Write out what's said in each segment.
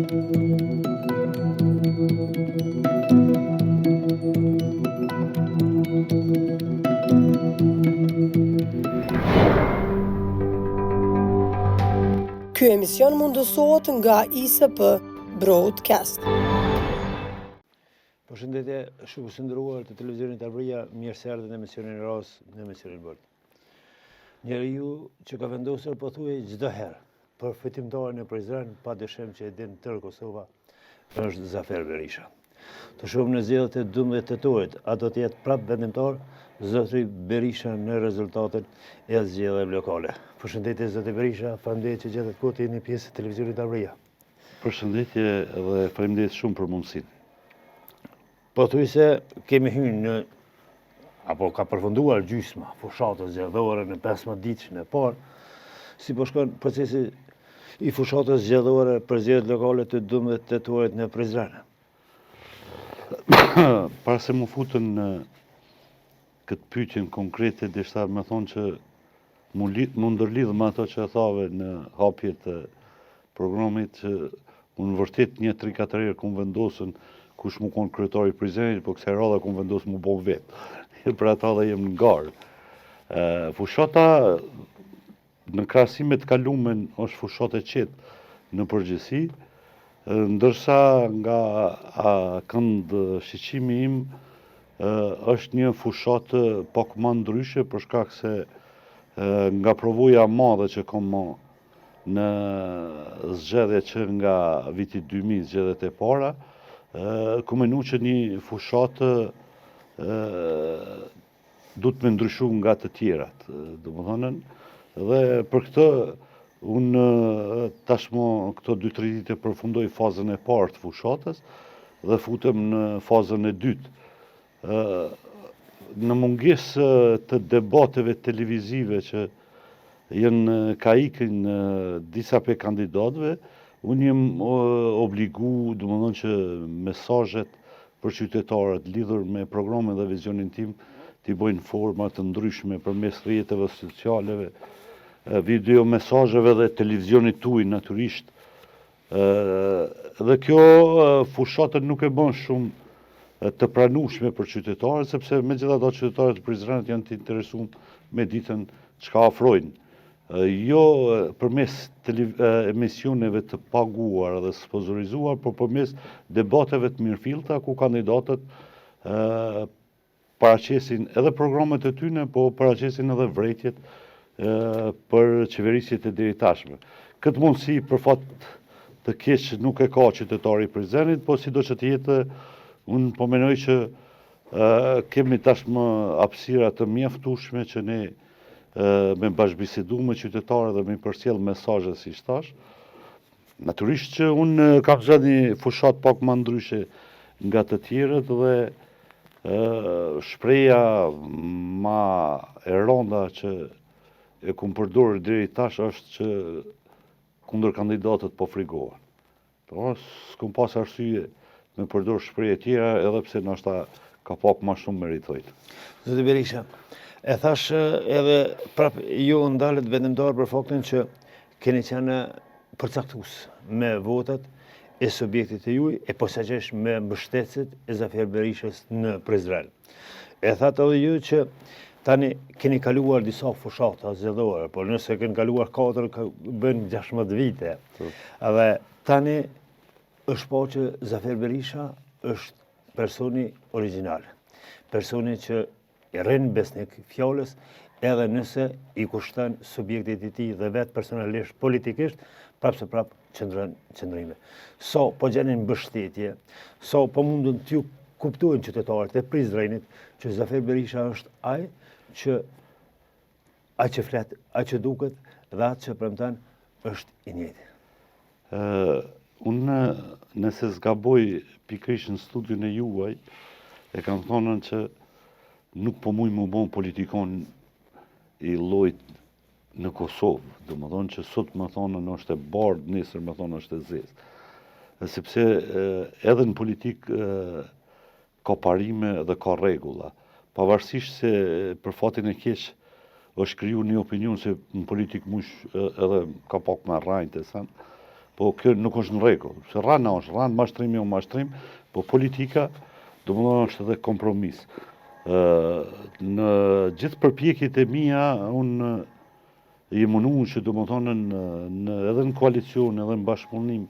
Ky emision mundësohet nga ISP Broadcast. Përshëndetje, shikues të nderuar të televizionit Arbëria, mirë se erdhët në emisionin Ros, në emisionin Bord. Njeriu që ka vendosur pothuaj çdo herë për fitimtarin e Prizren, padyshim që e din tërë Kosova, është Zafer Berisha. Të shohim në zgjedhjet e 12 tetorit, a do të jetë prapë vendimtar zotri Berisha në rezultatet e zgjedhjeve lokale. Përshëndetje zoti Berisha, faleminderit që gjetët kohë të jeni pjesë e televizionit Arbëria. Përshëndetje dhe faleminderit shumë për mundësinë. Pothuaj se kemi hyrë në, apo ka përfunduar gjysma fushatës zgjedhore në 15 ditën e parë, si po shkon procesi i fushatës zgjedhore për zgjedhjet lokale të 12 tetorit në Prizren. Para se më futën në këtë pyetjen konkrete, deshta më thonë që mu ndërlidh me ato që thave në hapje të programit, që unë vërtet 3-4 herë kum vendosën kush mu konë kryetari i Prizrenit, po kësaj radhe kum vendosë mu bon vetë. Për ata dhe jem në garë. Fushata në krahasime të kalumen është fushatë e qetë në përgjithësi, ndërsa nga kënd shiqimi im është një fushatë pak më ndryshe, për shkak se nga provuja madhe që kom në zgjedhje që nga viti 2000, zgjedhjet e para, ku menu që një fushatë du të me ndryshu nga të tjerat, domethënë, dhe për këtë unë tashmo këto 2-3 ditë përfundoj fazën e parë të fushatës dhe futem në fazën e dytë. Në mungesë të debateve televizive që jenë ka ikën disa pe kandidatëve, unë jem obligu, domethënë që mesazhet për qytetarët lidhur me programin dhe vizionin tim t'i bojnë forma të ndryshme përmes rrjeteve socialeve, video mesazheve dhe televizionit tuaj natyrisht. Dhe kjo fushatën nuk e bën shumë të pranueshme për qytetarët, sepse megjithatë qytetarët e Prizrenit janë të interesuar me ditën çka ofrojnë. Jo përmes emisioneve të paguar dhe sponsorizuar, por përmes debateve të mirëfillta ku kandidatët paraqesin edhe programet e tyre, po paraqesin edhe vërejtjet për qeverisjet e deri tashme. Këtë mundësi për fat të keq nuk e ka qytetari i Prizrenit, po sido që të jetë, unë po mendoj që kemi tashmë hapësira të mjaftueshme që ne me bashkëbisedu me qytetarët dhe me përcjell mesazhe si thash. Natyrisht që unë kam zgjedhur një fushat pak më ndryshe nga të tjerët dhe shpreha ma e rënda që e kum përdorur deri tash është që kundër kandidatët po frigohen. Po s'kum pas arsye me përdor shprehje tjera, edhe pse ndoshta ka pak më shumë meritojt. Zoti Berisha, e thash edhe prap ju ndalet vendimtar për faktin që keni qenë përcaktues me votat e subjektit të juaj e posaçërisht me mbështetësit e Zafer Berishës në Prizren. E thatë edhe ju që tani keni kaluar disa fushata zgjedhore, por nëse keni kaluar 4, bën 16 vite. Edhe tani është po që Zafer Berisha është personi origjinal. Personi që i rrin besnik fjalës, edhe nëse i kushton subjektit i tij dhe vetë personalisht politikisht, prapse prap qëndrime. So po gjenin mbështetje, so po mundun t'ju kuptojnë qytetarët e Prizrenit që Zafer Berisha është ai që flet, ai që duket dhe atë që premton është i njëjti. Unë nëse zgaboj pikërisht në studion e juaj, e kam thonën që nuk po muj më bon politikon i llojit në Kosovë, domethënë që sot më thonën është e bardhë, nesër më thonë është e zezë. Sepse edhe në politikë ka parime dhe ka rregulla. Pavarësisht se për fatin e keq është kriju një opinion se në politikë mush edhe ka pak më rrajtë, po kjo nuk është në rregull, se rana është, ranë mashtrimi o mashtrim, po politika, domethënë është edhe kompromis. Në gjithë përpjekjet e mia, unë i munduar që domethënë edhe në koalicion, edhe në bashkëpunim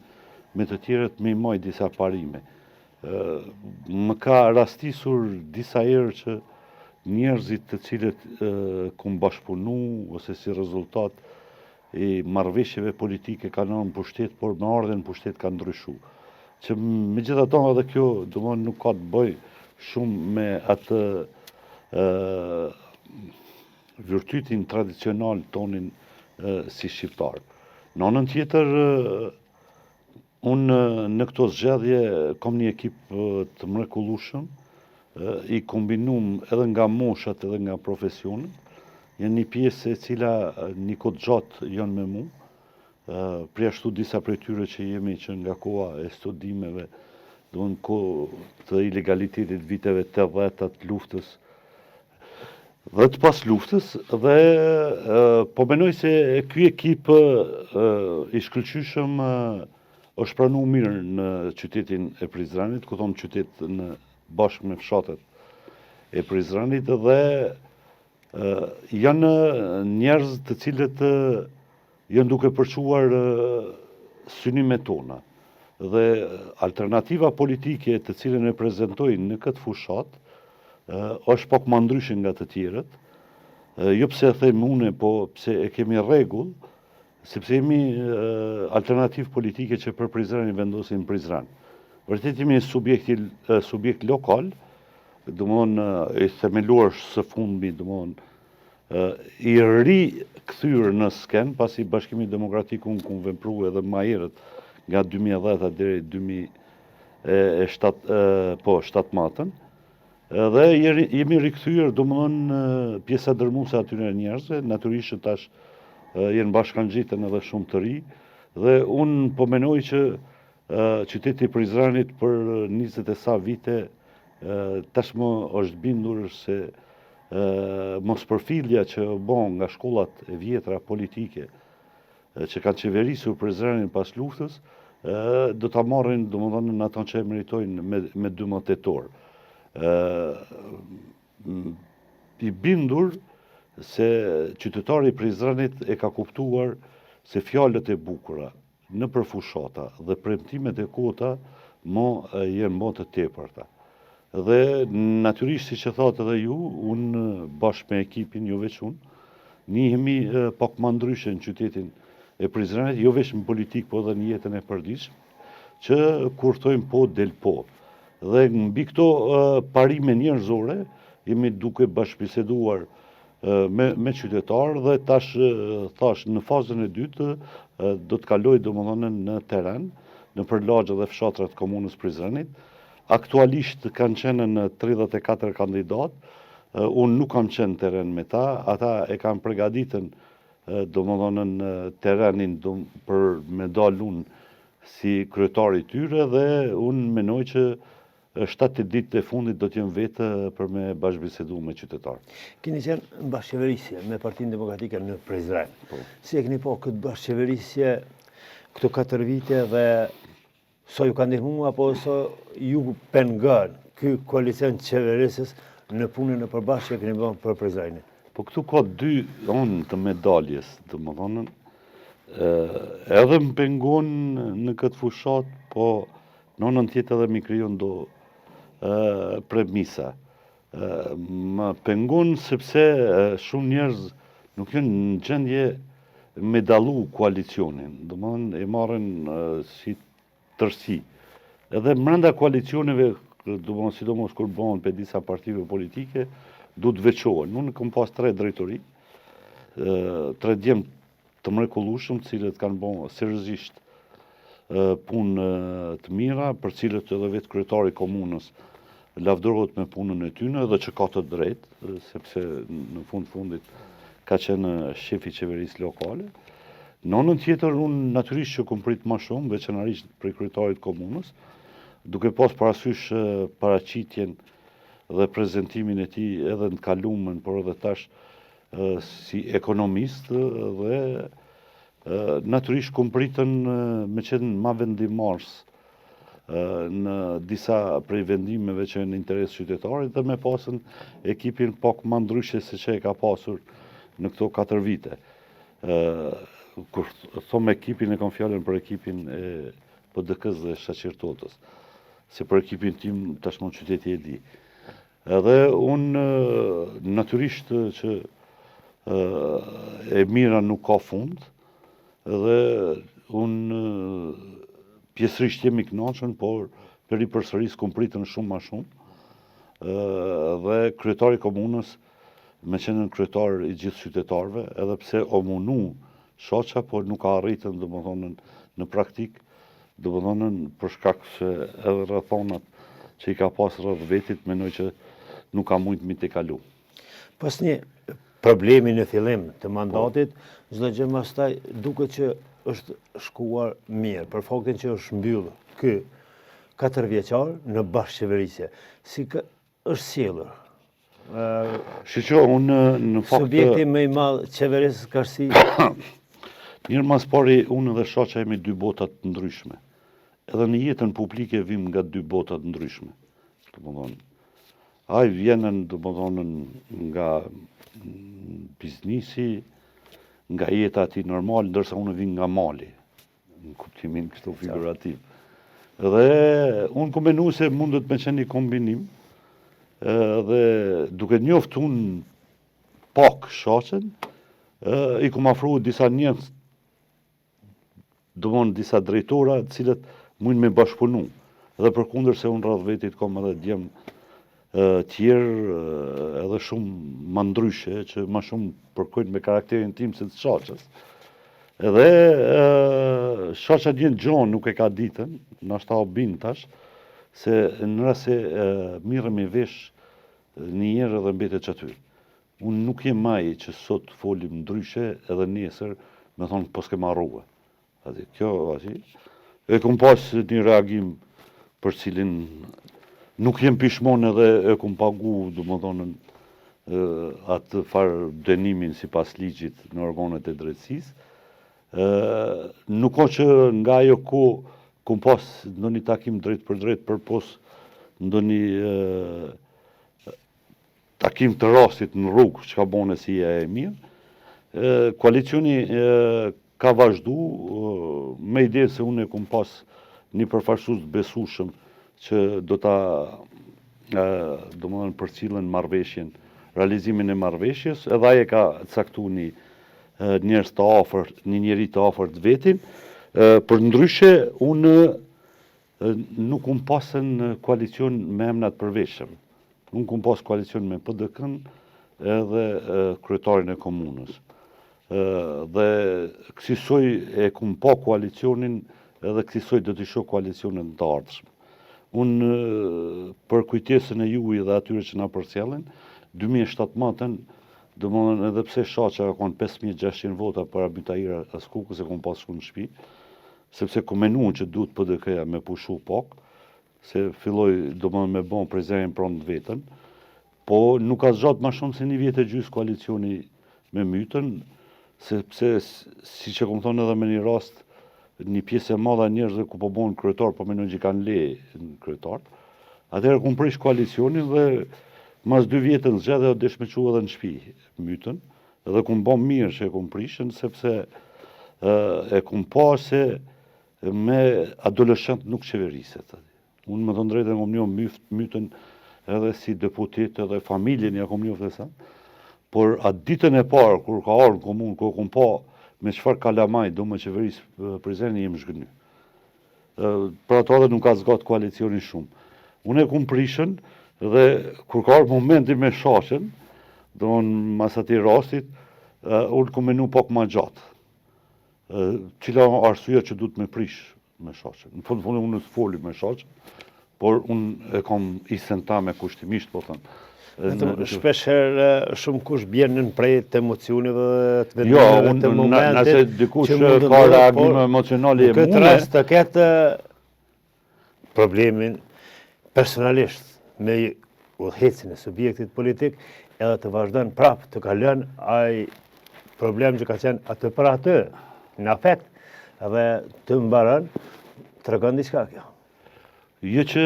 me të tjerët me i maj disa parime. Më ka rastisur disa herë që njerëzit të cilët kum bashkëpunu ose si rezultat i marrëveshjeve politike kanë në pushtet, por me ardhen në pushtet kanë ndryshu. Që me gjitha ta edhe kjo domethënë nuk ka të bëj shumë me atë vërtytin tradicional tonin si shqiptar. Në anën tjetër, unë në këto zgjedhje kam një ekip të mrekullueshëm, i kombinum edhe nga moshat edhe nga profesionet. Janë një pjesë e cila një kohë gjatë janë me mu, ashtu disa prej tyre që jemi që nga koha e studimeve, do në kohë të ilegalitetit viteve 80 të luftës dhe të pas luftës, dhe po menoj se ky ekip i shkëlqyshëm është pranu mirë në qytetin e Prizrenit, ku thonë qytet në bashkë me fshatet e Prizrenit, dhe janë njerëz të cilët janë duke përquar synimet tona. Dhe alternativa politike të cilën e prezentojnë në këtë fushat është pak më ndryshe nga të tjerët, jo pse e them une, po pse e kemi rregull, sepse jemi alternativë politike që për Prizrenin vendosin Prizren. Vërtet jemi subjekt lokal, domethënë i themeluar së fundmi, domethënë i rikthyer në sken, pasi Bashkimi Demokratik unë ku vepru edhe më herët nga 2010 deri 2017, dhe jemi rikthyer domethënë pjesa dërmuese atyre njerëzve, natyrisht që tash jenë bashkangjiten edhe shumë të ri, dhe unë po menoj që qyteti i Prizrenit për 20 e sa vite tashmë është bindur se mospërfillja që bon nga shkollat e vjetra politike që kanë qeverisur Prizrenin pas luftës, do ta marrin domethënë në ato që e meritojnë me 12 tetor. I bindur se qytetari i Prizrenit e ka kuptuar se fjalët e bukura në përfushata dhe premtimet e kota jenë më të tepërta. Dhe natyrisht, si që thatë edhe ju, unë bashkë me ekipin, jo veç unë, njihemi pak më ndryshe në qytetin e Prizrenit, jo veç në politikë, po edhe në jetën e përditshme, që kur thojmë po, del po. Dhe mbi këto parime njerëzore, jemi duke bashkëbiseduar me qytetarë, dhe thash në fazën e dytë do të kaloj domethënë në teren, në përlagje dhe fshatrat komunës Prizrenit. Aktualisht kanë qenë në 34 kandidat, unë nuk kam qenë teren me ta, ata e kanë përgatitën domethënë në terenin për me dalë unë si kryetari tyre, dhe unë menoj që 7 ditë e fundit do t'jem vetë për me bashkëbisedu me qytetarë. Keni qenë në bashkëqeverisje me Partinë Demokratike në Prizren. Si e keni po këtë bashkëqeverisje këto 4 vite, dhe so ju ka ndihmu apo so ju pengon ky koalicion qeverisës në punën e përbashkët që keni bërë për Prizrenin? Po këtu ka 2 anë të medaljes, domethënë, edhe më pengon në këtë fushat, po në anën tjetër edhe mi krijon do premisa. Më pengon sepse shumë njerëz nuk janë në gjendje me dallu koalicionin, domethënë e marrin si tërsi. Edhe brenda koalicioneve, domethënë sidomos kur bëhen për disa partive politike, duhet veçohen. Unë kam pas 3 drejtori, 3 djem të mrekullueshëm, të cilët kanë bërë seriozisht punë të mira, për cilët edhe vetë kryetari i komunës lavdërohet me punën e tyre, dhe që ka të drejtë, sepse në fundit ka qenë shefi i qeverisë lokale. Në anën tjetër, unë natyrisht që kam prit më shumë, veçanërisht për kryetarit komunës, duke pas parasysh paraqitjen dhe prezentimin e tij edhe në kalumen, por edhe tash si ekonomist, dhe natyrisht kum pritën me qenë ma vendimars në disa prej vendimeve që në interes qytetarit dhe me pasën ekipin pak ma ndryshe se që e ka pasur në këto 4 vite. Kur thom ekipin e kam fjallën për ekipin e PDK-s dhe Shaqir Totës, se për ekipin tim tashmon qyteti e di. Edhe unë natyrisht që e mira nuk ka fund, edhe unë pjesërisht jemi kënaqur, por përsëris kum pritën shumë ma shumë. Dhe kryetari i komunës, me qenë kryetar i gjithë qytetarëve, edhe pse o munu shoqa, por nuk ka arritën domethënë në praktik, domethënë për shkak se edhe rrethonat që i ka pas rreth vetit, mendoj që nuk ka mujt mi të kalu. Pas një problemi në fillim të mandatit, çdo gjë pastaj duket që është shkuar mirë, për faktin që është mbyllur ky 4 vjeçar në bashkëqeverisje. Si është sjellur? Shqo, unë në fakt... Subjekti më i madh qeverisë ka si... Njërë mas pari, unë dhe shoqa jemi 2 botat të ndryshme. Edhe në jetën publike vim nga 2 botat të ndryshme. Ai vjenën, nga biznisi, nga jeta ati normal, ndërsa unë vim nga mali, në kuptimin kështu figurativ. Dhe unë ku menu se mundet me qenë një kombinim, dhe duke njoft unë pak shaqen, i kum afru disa njerëz, disa drejtora, cilët mund me bashkëpunu. Dhe përkundër se unë rreth vetit kom edhe djem tjerë edhe shumë ma ndryshe, që ma shumë përkojnë me karakterin tim se të shaqës. Edhe shaqa djenë gjonë nuk e ka ditën, nashta o binë tash, se në rase mirëm i vesh një njerë edhe mbetet që aty. Unë nuk jem maj që sot folim ndryshe edhe nesër me thonë po s'ke marruhe. Kjo, e kum pas një reagim për cilin nuk jem pishmon edhe e kum pagu, atë farë dënimin si pas ligjit në organet e drejtësisë. Nuk ka që nga ajo ko kum pas në një takim drejt për drejt për pos në një takim të rastit në rrugë që ka bone si e mirë. Koalicioni ka vazhdu me ide se unë e kum pas një përfaqësues besueshëm që do ta përcillen marrëveshjen, realizimin e marrëveshjes, edhe ai e ka caktuar një njerëz të afërt, një njeri të afërt vetin. Për ndryshe, unë nuk kum pasën koalicion me emnat përveshëm. Unë kum pas koalicion me PDK-n edhe kryetarin e komunës. Dhe kësisoj e kum pa koalicionin edhe kësisoj do të shoh koalicionin të ardhshëm. Unë për kujtesën e juaj dhe atyre që na përcjellen, 2017-ën, domethënë edhe pse shaqa ka qenë 5600 vota para Bytaira Askukës, e kum pas shku në shtëpi, sepse ku menuan që duhet PDK-ja me pushu pak, se filloi domethënë me bon prezerin pronë vetën, po nuk ka zgjat më shumë se 1 vjet e gjys koalicioni me mytën, sepse si që kum thonë edhe me një rast, një pjesë e madhe e njerëzve ku po bon kryetar, po mendojnë që kanë le në kryetar. Atëherë kum prish koalicionin dhe mas 2 vjetë në zgjedhje o desh me qu edhe në shtëpi mytën, edhe kum bon mirë që e kum prishën, sepse e kum pa se me adoleshent nuk qeveriset. Unë më të drejtën kom njoh mytën edhe si deputet edhe familjen ja kom njoh dhe sa, por atë ditën e parë, kur ka arë në komunë, kur kum pa me çfarë kalamaj do me qeverisë prezeni jem zhgëny. Për ato edhe nuk ka zgat koalicionin shumë. Unë e kum prishën dhe kur ka arë momenti me shaqen, do në mas ati rastit, unë kum menu pak ma gjatë. Cila arsyeja që duhet me prish me shaqen. Në fund unë të foli me shaqen, por unë e kam isen ta me kushtimisht, po thënë. Shpesh herë shumë kush bjen në prej të emocionive dhe të vendimeve të momentit. Nëse dikush ka reagime emocionali e mune. Në këtë rast të ketë problemin personalisht me udhëhecin e subjektit politik, edhe të vazhdojnë prapë të kalën ai problem që ka qenë atë për atë. në afekt dhe të mbaron, të regon diçka kjo. Jo që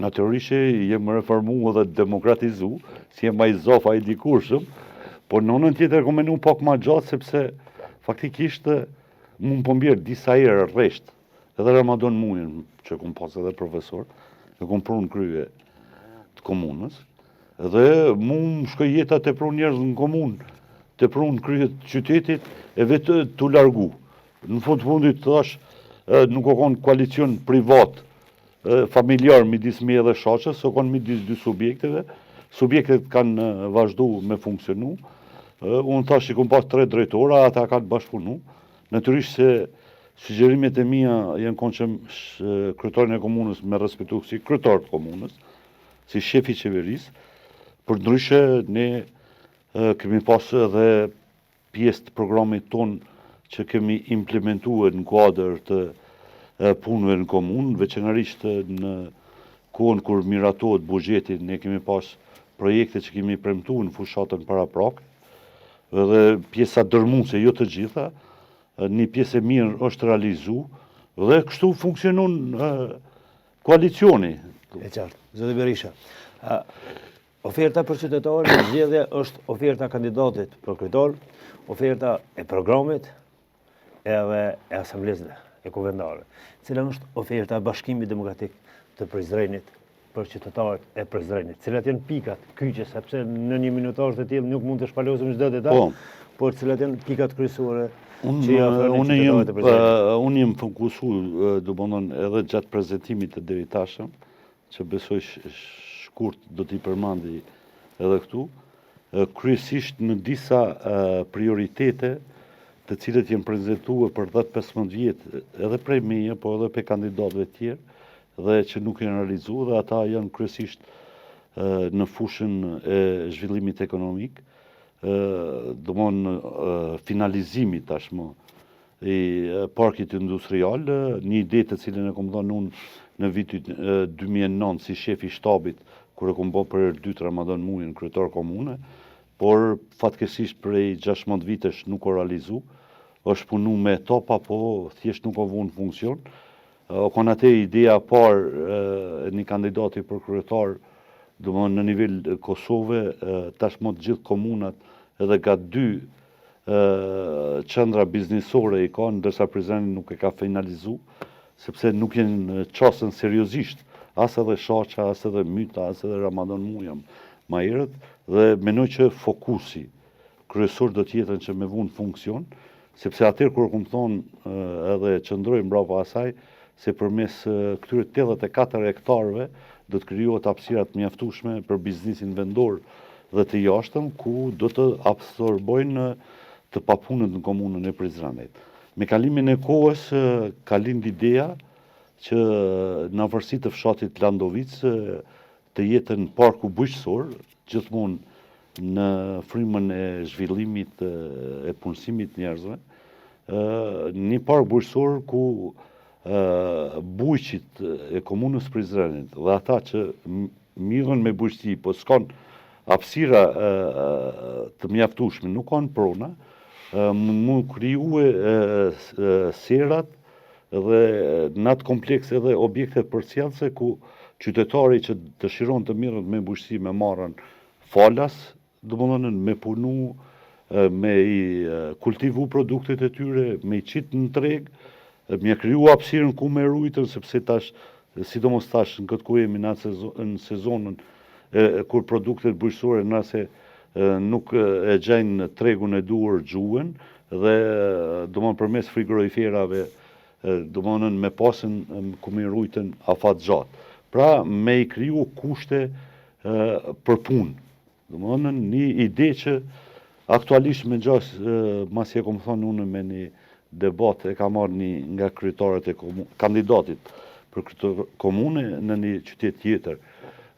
natyrisht jem reformu dhe demokratizu, si jem ai zofa i dikurshëm, por në anën tjetër ku menu pak më gjatë sepse faktikisht mund po mbjerë disa herë rresht, edhe Ramadan muin që kum pas edhe profesor, e kum prunë krye të komunës, dhe mund shkoj jeta të prunë njerëz në komunë, të prunë krye të qytetit e vetë të largu. Në fund fundit thash, nuk o konë koalicion privat familjar midis me edhe shaqës, o konë midis dy subjekteve, subjektet kanë vazhdu me funksionu, unë thash që kum pas 3 drejtora, ata kanë bashkëpunu, natyrisht se sugjerimet e mia janë konë që kryetarin e komunës me respektu si kryetar të komunës, si shefi qeverisë, për ndryshe ne kemi pas edhe pjesë të programit ton që kemi implementuar në kuadër të punëve në komunë, veçanërisht në kohën kur miratohet buxheti, ne kemi pas projekte që kemi premtuar në fushatën paraprak, dhe pjesa dërmuese, jo të gjitha, një pjesë e mirë është realizu, dhe kështu funksionon koalicioni. E qartë, zoti Berisha. Oferta për qytetarë në zgjedhje është oferta kandidatit për kryetar, oferta e programit edhe e asamblezë e kuvendare. Cila është oferta e Bashkimit Demokratik të Prizrenit për qytetarët e Prizrenit? Cilat janë pikat kyçe, sepse në një minutazh të tillë nuk mund të shpalosim çdo detaj, por cilat janë pikat kryesore që i ofrojnë qytetarët e Prizrenit? Unë jem fokusuar, domethënë edhe gjatë prezantimit të deri tashëm, që besoj shkurt do t'i përmandi edhe këtu, kryesisht në disa prioritete të cilët jenë prezentuar për 10-15 vjetë edhe prej meje, po edhe për kandidatëve tjerë, dhe që nuk janë realizuar, dhe ata janë kryesisht në fushën e zhvillimit ekonomik, domthonë finalizimit tashmë i parkit industrial, një ide të cilën e kam dhënë unë në vitin 2009 si shefi shtabit, kur e kom bë për herë dytë Ramadan muin kryetar komune, por fatkeqësisht prej 16 vitesh nuk o realizu, është punu me topa, po thjesht nuk o vu në funksion. O kon atë ideja parë një kandidati për kryetar, domthonë në nivel Kosove, tashmë të gjithë komunat edhe ka 2 qendra biznesore i kanë, ndërsa Prizreni nuk e ka finalizu, sepse nuk jenë qasën seriozisht, as edhe Shaqa, as edhe Myta, as edhe Ramadan Mujam ma herët, dhe menoj që fokusi kryesor do t'jetën që me vu në funksion, sepse atër kur këmë thonë edhe qëndroj mbrapa asaj, se përmes këtyre 84 hektarëve do të krijohet hapësirat mjaftueshme për biznesin vendor dhe të jashtëm, ku do të absorbojnë të papunët në komunën e Prizrenit. Me kalimin e kohës ka lind ideja që në afërsi të fshatit Landovic të jetën parku bujqësor, gjithmonë në frymën e zhvillimit e punësimit njerëzve, një park bujqësor ku bujqit e komunës Prizrenit dhe ata që mirën me bujqësi, po s'kan hapësira të mjaftueshme, nuk kanë prona, mu krijuar serat dhe në atë kompleks edhe objekte përcjellëse ku qytetari që dëshiron të mirët me bujqësi me marrën falas, domethënë me punu, me i kultivu produktet e tyre, me i qitë në treg, me kriju hapësirën ku me rujtën, sepse tash, sidomos tash në këtë ku jemi në sezonën kur produktet bujqësore nëse nuk e gjejnë tregun e duhur gjuhen, dhe domethënë përmes frigoriferave, domethënë me pasën ku me rujtën afat gjatë. Pra me i kriju kushte për punë. Domethënë një ide që aktualisht me gjas masi e kom thonë unë me një debat e ka marrë një nga kryetarët e kandidatit për këtë komune në një qytet tjetër.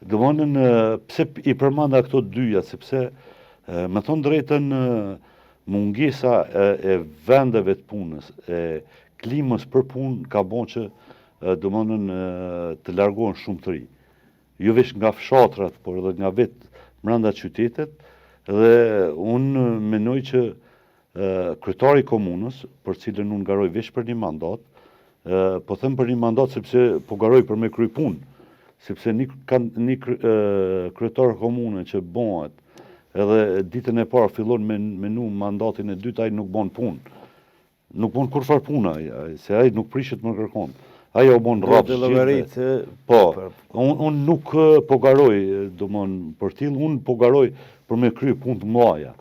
Domethënë pse i përmanda këto dyja, sepse me thonë drejtën mungesa e vendeve të punës, e klimës për punë ka bon që domethënë të largohen shumë të ri. Jo veç nga fshatrat, por edhe nga vetë brenda qytetet, dhe unë menoj që kryetari i komunës, për cilën unë garoj veç për një mandat, po them për një mandat sepse po garoj për me kry punë, sepse një kryetar komunë që bëhet edhe ditën e parë fillon me menu mandatin e dytë, ai nuk bën punë. Nuk bën kurfar puna, se ai nuk prishet më kërkon. Ai o bën rrapë gjithë. Po, unë nuk po garoj, domthon për tillë, unë po garoj për me kry punë të mëdha.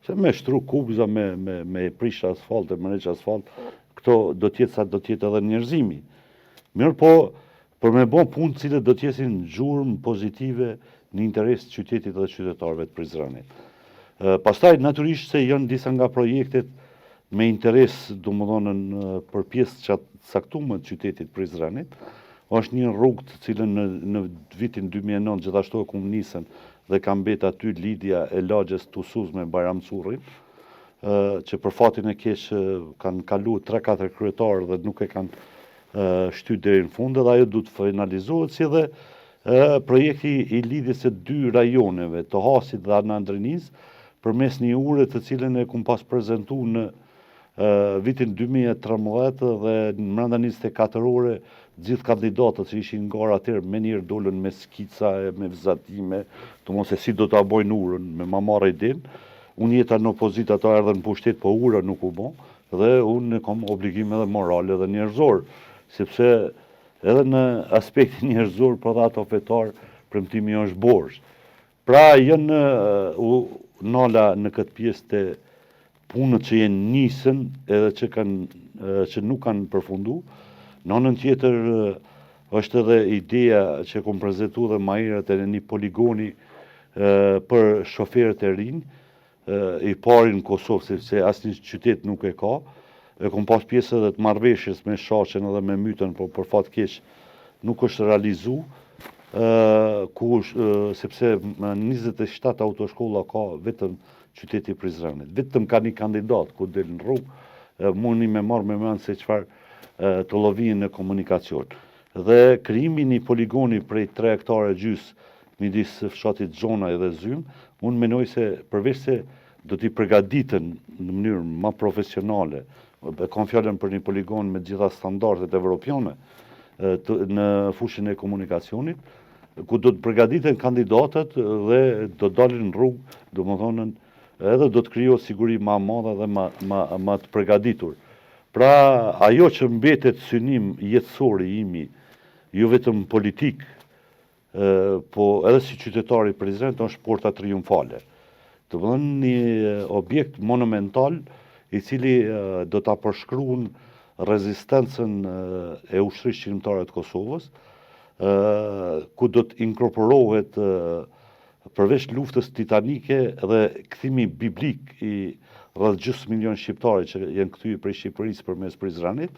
Se me shtru kubza, me prish asfalt, me req asfalt, këto do tjetë sa do tjetë edhe njerëzimi. Mirë po, për me bon punë cilët do tjesin gjurmë pozitive në interes të qytetit dhe qytetarëve të Prizrenit. Pastaj, naturisht se janë disa nga projektet me interes, domethënë për pjesë që saktume të qytetit Prizrenit, është një rrugë të cilën në vitin 2009 gjithashtu e kumë nisën dhe kam bet aty lidhja e lagjes Tusuz me Bajram Currin, që për fatin e keq kanë kalu 3-4 kryetarë dhe nuk e kanë shty deri në fund, dhe ajo du të finalizohet, si dhe projekti i lidhjes së 2 rajoneve, të Hasit dhe Anandrinis, përmes një ure të cilën e kum pas prezentu në vitin 2013 dhe në mrenda 24 ore gjithë kandidatët që ishin ngara atëherë me njërë dolën me skica, me vizatime, të mos e si do të abojnë urën, me ma marrë i din. Unë jeta në opozit, ato erdhen në pushtet, po ura nuk u bon, dhe unë kam obligime dhe morale dhe njerëzor, sepse edhe në aspektin njerëzor për dhe ato fetar, premtimi është borxh. Pra janë nala në këtë pjesë të punët që jenë nisën edhe që nuk kanë përfundu. Në anën tjetër është edhe ideja që kom prezentu dhe ma herët e një poligoni për shoferët e rinj, i pari në Kosovë, sepse asnjë qytet nuk e ka. E kom pas pjesë edhe të marrëveshjes me Shaqen edhe me Mytën, por për fat keq nuk është realizu, sepse 27 autoshkolla ka vetëm qyteti Prizrenit. Vetëm ka një kandidat ku del në rrugë, mundi me marrë me mend se çfarë të lovijin në komunikacion. Dhe krijimi një poligoni prej 3 hektare gjys midis fshatit Xhona dhe Zym, unë menoj se përveç se do t'i përgatiten në mënyrë më profesionale, kam fjalën për një poligon me gjitha standardet evropiane në fushën e komunikacionit, ku do të përgatiten kandidatët dhe do dalin në rrugë, domethënë edhe do të krijohet siguri më e madhe dhe më të përgatitur. Pra, ajo që mbetet synim jetësori imi, jo vetëm politik, po edhe si qytetari Prizrenit, është Porta Triumfale. Të vënë një objekt monumental i cili do ta përshkruan rezistencën e ushtrisë shqiptare të Kosovës, ku do të inkorporohet përveç luftës titanike dhe kthimi biblik i rreth gjys milion shqiptarë që janë kthyer prej Shqipërisë përmes Prizrenit,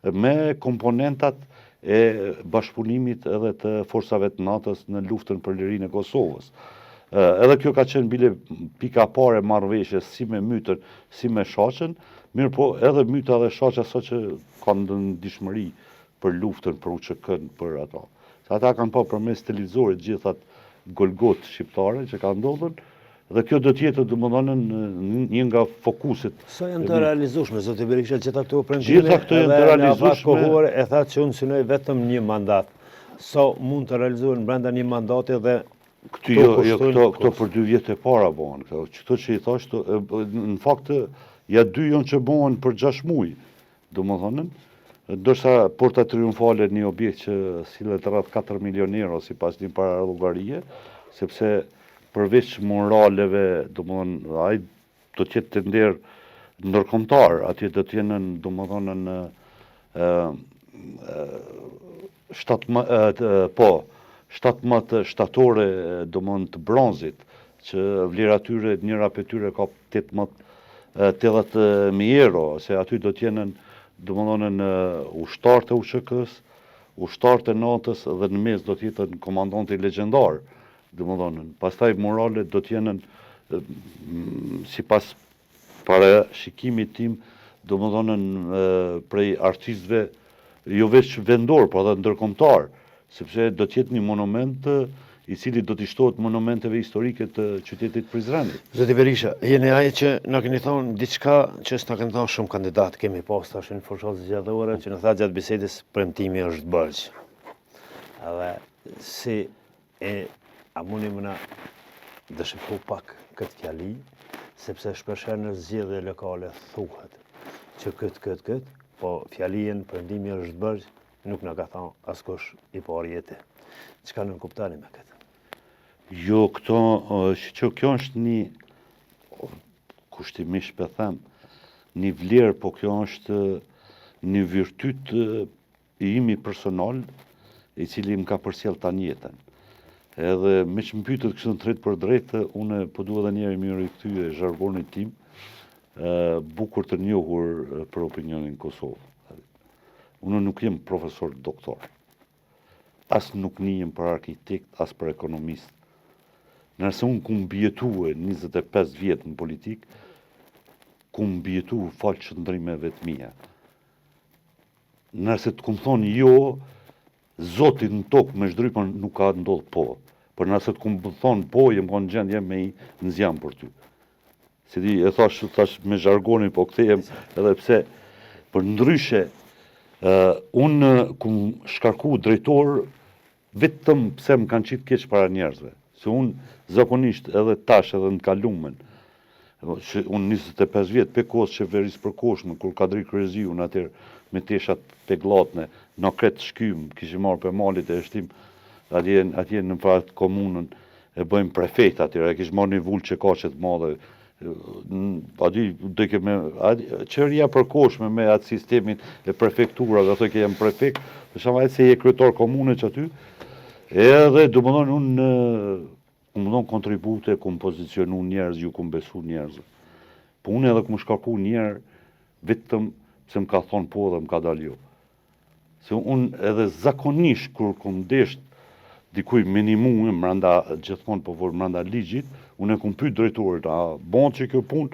me komponentat e bashkëpunimit edhe të forcave të NATO-s në luftën për lirinë e Kosovës. Edhe kjo ka qenë bile pika parë e marrëveshjes si me Mytën, si me Shaqen, mirë po edhe Myta dhe Shaqja sot që kanë ndihmëri për luftën për UÇK-n për ato. Ata kanë pa përmes televizorit gjithat golgot shqiptare që kanë ndodhur, dhe kjo do tjetë domethënë një nga fokuset. Sa janë të realizueshme, zotë Berisha, gjitha këto premtime? Gjitha këto janë të realizueshme. Kohore e tha që unë synoj vetëm një mandat. Sa mund të realizohen brenda një mandati dhe këto për 2 vjet e para bëhen. Këto që i thash, në fakt ja 2 janë që bëhen për 6 muaj. Domethënë, ndoshta Porta Triumfale një objekt që sillet rreth 4 milion euro sipas një parallogarie, sepse përveç moraleve, domethënë ai do të jetë tender ndërkombëtar, atje do të jenë domethënë 17 shtatore domethënë të bronzit, që vlera tyre njëra për tyre ka 80.000 euro, se aty do të jenë domethënë ushtarë të UÇK-s, ushtarë të NATO-s dhe në mes do të jetë komandanti legjendar. Pastaj moralet do të jenë sipas parashikimit tim, domethënë prej artistëve jo vetëm vendor, por edhe ndërkombëtar, sepse do të jetë një monument i cili do t'i shtohet monumenteve historike të qytetit Prizrenit. Zoti Berisha, jeni ai që na keni thonë diçka që s'na kanë thonë shumë kandidat, kemi pas tash në fushat zgjedhore që na tha gjatë bisedës premtimi është bërgjë. Edhe si a mundi më na dëshifu pak këtë fjali, sepse shpeshherë në zgjedhje lokale thuhet që këtë, po fjalien premtimi është bërgjë nuk na ka thonë askush i parë jetë. Çka nuk kuptani me këtë? Jo, që kjo është një, kushtimisht për them, një vlerë, po kjo është një virtyt i imi personal, i cili më ka përsjell tani jetën. Edhe me që më pyetët kështu drejt për drejtë, unë po dua edhe njerë më rikthye zhargonit tim, bukur të njohur për opinionin Kosovë. Unë nuk jem profesor doktor. As nuk njem për arkitekt, as për ekonomist. Nëse unë kum bjetue 25 vjetë në politikë, kum bjetu falë qëndrimeve të mija. Nëse të kum thonë jo, Zotit në tokë me shdrypën nuk ka ndodhë po. Për nëse të kum thonë po, jem konë gjendje me i në zjam për ty. Si di, e thash me zhargonin, po këthejem edhe pse, për ndryshe, unë kum shkarku drejtor, vetëm pse më kanë qitë keq para njerëzve. Se unë zakonisht edhe tash edhe në kalumen, unë 25 vjetë pe kohës qeverisë përkohshme, kur Kadri Kryeziu në atër me teshat pe glatne, në kretë shkym, kishim marrë për malit e shtim, atje në pratë komunën e bëjmë prefekt atër, e kishim marrë një vullë që ka qëtë madhe, qeveria përkohshme me atë sistemin e prefekturave, ato ke jam prefekt, dhe shamajtë se je kryetar komune që aty, edhe du më donë unë më donë kontribute, ku më pozicionu njerëz, ju ku më besu njerëz. Po unë edhe ku më shkarku njerë, vetëm se më ka thonë po dhe më ka dalë jo. Se unë edhe zakonisht, kur ku më desht dikuj minimume, gjithmonë po vorë mranda ligjit, unë e ku më pyet drejtorit, a bon që kjo punë,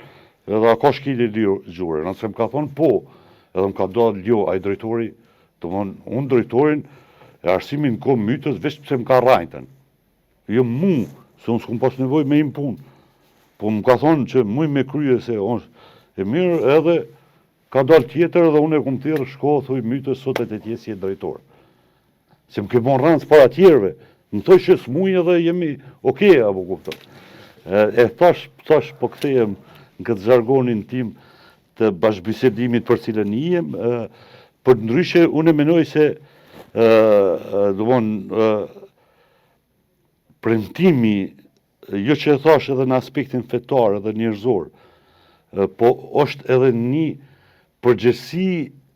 edhe a ka shkili gjure. Nëse më ka thonë po, edhe më ka dalë jo, a i drejtori, të mënë, unë drejtorin, e arsimin ko mytës, veç pëse më ka rajten. Jo mu, se unë s'kum pas nevoj me im punë. Po më ka thonë që muj me krye se e mirë edhe ka dalë tjetër edhe unë e kum thirrë shko, thuj mytës sot e të tjesi e drejtor. Se më ke bon rëndës para tjerve, më thoj që s'muj edhe jemi okej, apo kupton. E thash po kthehem në këtë zhargonin tim të bashkëbisedimit për cilën jem, për ndryshe unë e menoj se premtimi, jo që e thash edhe në aspektin fetar edhe njerëzor, po është edhe një përgjësi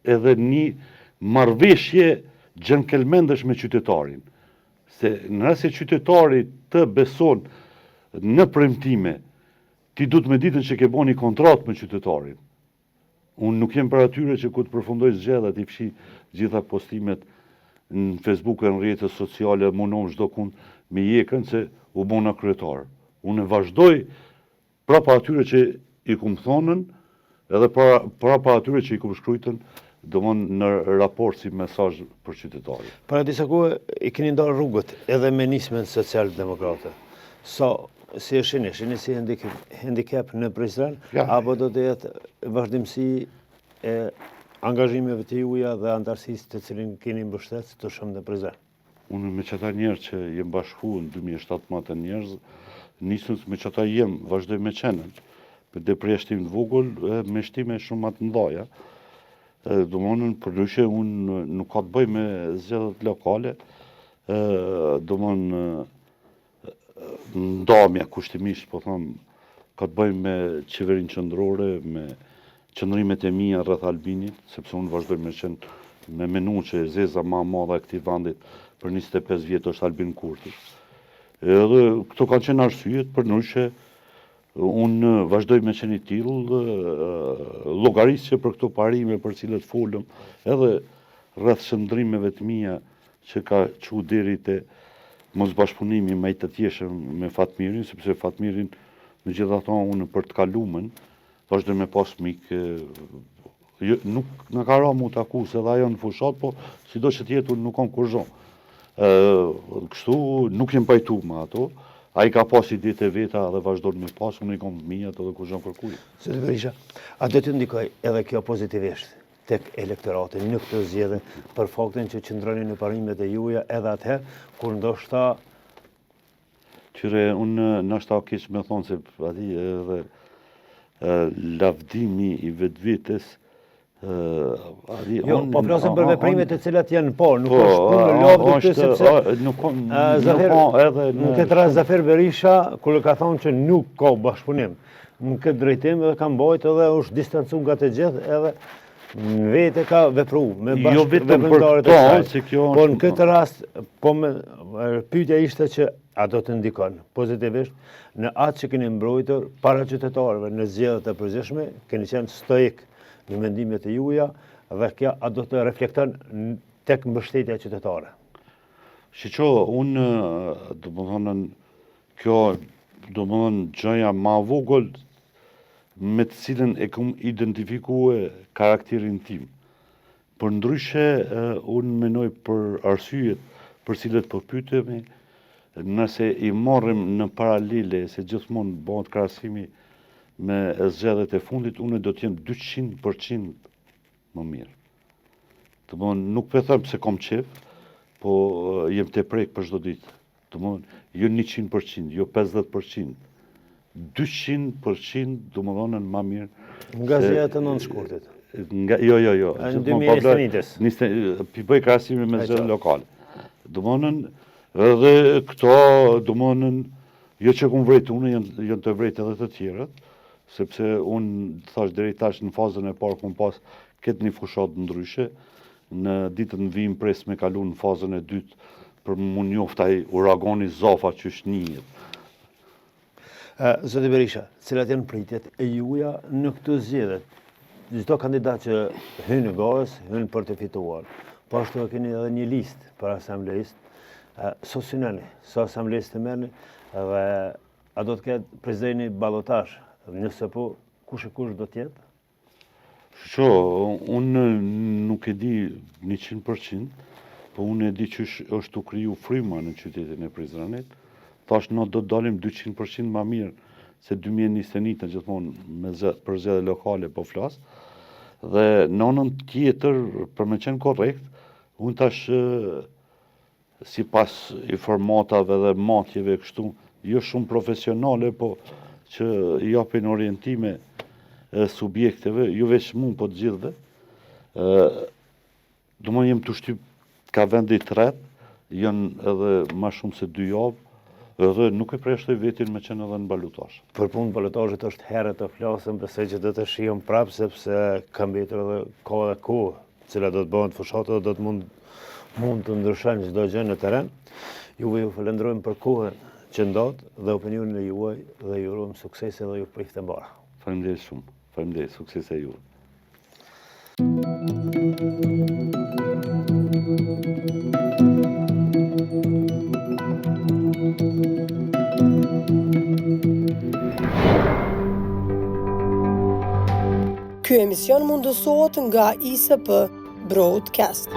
edhe një marrëveshje gjenkelmendesh me qytetarin. Se nëse qytetari të beson në premtime, ti du të me ditën që ke bo një kontrat me qytetarin. Unë nuk jem për atyre që ku të përfundoj zgjedhjet i fshi gjitha postimet në Facebook e në rrjetet sociale, munom çdo kund me jekën se u bona kryetar. Unë e vazhdoj prapa atyre që i kum thonën, edhe prapa atyre që i kum shkrujtën, domthonë në raport si mesazh për qytetarin. Para disa kohë i keni ndarë rrugët edhe me nismen social-demokrate. Si e shini si handicap në Prizren, apo do të jetë vazhdimësi e angazhimeve të juja dhe antarësisë të cilin keni mbështet të shumë në Prizren? Unë me qëta njerë që jem bashku në 2017 njerëz, nisën me qëta jem vazhdoj me qenën, për dhe prej shtim të vogël, me shtime shumë atë ndaja. Do mënën, përndryshe, unë nuk ka të bëj me zgjedhjet lokale, do mënë ndamja kushtimisht, po thëmë, ka të bëj me qeverin qëndrore, me qëndrimet e mija rreth Albinit, sepse unë vazhdoj me qenë me menu që zeza ma madha e këtij vendit për 25 vjetë është Albin Kurti. Edhe këto kanë qenë arsyet, përndryshe, unë vazhdoj me qenë i tillë, llogarisje për këto parime për cilët folëm, edhe rreth qëndrimeve të mia që ka çu deri te mos bashkëpunimi me të tjeshëm me Fatmirin, sepse Fatmirin në gjithato unë për të kalumen, vazhdoj me pas mik, nuk në ka ra mu të akus edhe ajo në fushat, po si do që tjetë unë nuk kam kur zhonë. Kështu nuk jem pajtu me ato. Ai ka pas idetë e veta dhe vazhdon me pas, unë i kam fëmijët edhe kur jam kërkuj. Zoti Berisha, a do të ndikoj edhe kjo pozitivisht tek elektorati në këtë zgjedhje për faktin që qëndroni në parimet e juaja edhe atëherë kur ndoshta Qyre, unë nështë keq me thonë se ati edhe lavdimi i vetvetes Jo, po flasim për veprimet e cilat janë nuk është punë në lodhë të sepse në këtë rast Zafer Berisha kur ka thonë që nuk ka bashkëpunim në këtë drejtim edhe ka mbajtur edhe është distancuar nga të gjithë edhe në vete ka vepru me bashkëpunëtorët e saj. Po në këtë rast pyetja ishte që a do të ndikon pozitivisht në atë që keni mbrojtur para qytetarëve në zgjedhjet e përgjithshme, keni qenë stoik në mendimet e juaja dhe kjo a do të reflekton tek mbështetja qytetare? Shiqo, unë do më thonën kjo do më thonën gjëja ma vogël me të cilën e kam identifikue karakterin tim. Për ndryshe, unë menoj për arsyet për cilët po pyetemi, nëse i marrim në paralele se gjithmonë bëhet krahasimi me zgjedhjet e fundit, unë do të jem 200% më mirë. Të më nuk po them se kam qef, po jem të prek për çdo ditë. Të më jo 100%, jo 50%. 200% do më dhonën më mirë. Nga zgjedhjet e nëntëshkurtit. Jo. Në 2021. Bëj krahasime me zgjedhjet lokale. Do më thënë edhe këto do më thënë jo që kum vrejt unë, janë të vrejt edhe të tjerët, sepse unë thash deri tash në fazën e parë kum pas këtë një fushat ndryshe, në ditën vim pres me kalu në fazën e dytë për më njoft ai uragani Zafa që është njët. Zoti Berisha, cilat janë pritjet e juaja në këtë zgjedhje? Çdo kandidat që hyn në gaz, hyn për të fituar. Po ashtu keni edhe një listë për asamblejist. So synoni, so asamblejist të merrni dhe a do të ketë prezeni ballotazh? Nëse po, kush do të jetë? Unë nuk e di 100%, po unë e di që është u kriju fryma në qytetin e Prizrenit. Thash në do të dalim 200% ma mirë se 2021 në gjithmonë për zgjedhje lokale po flas. Dhe në anën tjetër, për me qenë korrekt, unë tash si pas informatave dhe matjeve kështu, jo shumë profesionale, po që japin orientime subjekteve, jo veç mund, po të gjithve. Do më jem të shtyp ka vendi të ret, janë edhe ma shumë se 2 javë, edhe nuk e preshtoj vetin me qenë edhe në balotazh. Për punë balotazhit është herë të flasëm, besoj që do të shihem prapë, sepse ka mbetur edhe kohë, cila do të bëhen fushatë dhe do të mund të ndryshojnë çdo gjë në terren. Juve ju falenderojmë për kohën që ndatë dhe opinionin e juaj dhe ju urojmë suksese dhe ju prifte mbara. Faleminderit shumë. Faleminderit, suksese juve. Ky emision mundësohet nga ISP Broadcast.